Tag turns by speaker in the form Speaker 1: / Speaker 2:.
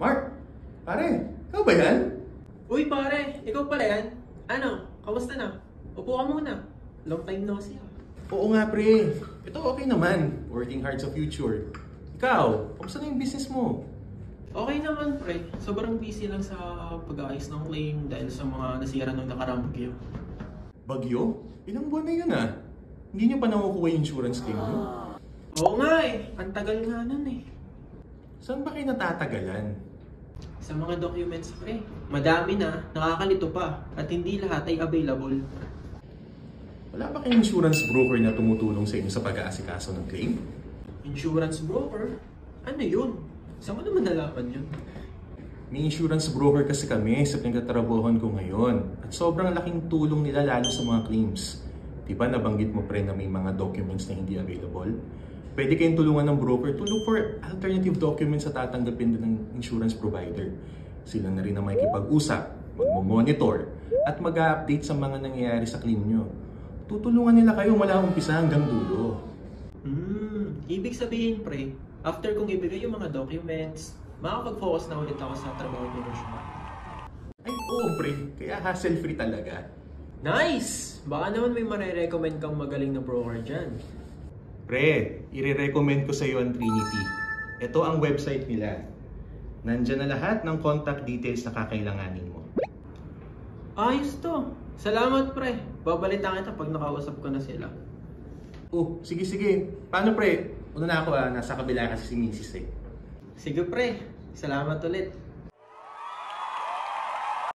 Speaker 1: Mark, pare, ikaw ba yan?
Speaker 2: Uy pare, ikaw pala yan? Ano, kamusta na? Upo ka muna. Long time no see.
Speaker 1: Oo nga pre, ito okay naman. Working hard sa future. Ikaw, kamusta na yung business mo?
Speaker 2: Okay naman pre, sobrang busy lang sa pag-aayos ng claim dahil sa mga nasira nung nakaraang bagyo.
Speaker 1: Bagyo? Ilang buwan na yun ah. Hindi niyo pa nakukuha yung insurance claim niyo?
Speaker 2: Oo nga eh, ang tagal nga nun eh.
Speaker 1: Saan ba kayo natatagalan?
Speaker 2: Sa mga documents pre, madami na, nakakalito pa, at hindi lahat ay available.
Speaker 1: Wala ba kayong insurance broker na tumutulong sa inyo sa pag-aasikaso ng claim?
Speaker 2: Insurance broker? Ano yun? Saan mo naman nalaman yun?
Speaker 1: May insurance broker kasi kami sa pinagtatrabahoan ko ngayon. At sobrang laking tulong nila lalo sa mga claims. Diba nabanggit mo pre na may mga documents na hindi available? Pwede kayong tulungan ng broker to look for alternative documents na tatanggapin din ng insurance provider. Sila na rin ang makikipag-usap, mag-monitor, at mag-update sa mga nangyayari sa claim nyo. Tutulungan nila kayo mula umpisa hanggang dulo.
Speaker 2: Ibig sabihin pre, after kong ibigay yung mga documents, makakapag-focus na ulit ako sa trabaho ko ng shop.
Speaker 1: Ay oo pre, kaya hassle-free talaga.
Speaker 2: Nice! Baka naman may marirecommend kang magaling na broker dyan.
Speaker 1: Pre, i-recommend ko sa iyo ang Trinity. Ito ang website nila. Nandyan na lahat ng contact details na kakailanganin mo.
Speaker 2: Ayos to! Salamat pre! Babalitan kita pag nakausap ko na sila.
Speaker 1: Oh, sige. Paano pre? Una na ako nasa kabila kasi si Mrs. eh.
Speaker 2: Sige pre, salamat ulit.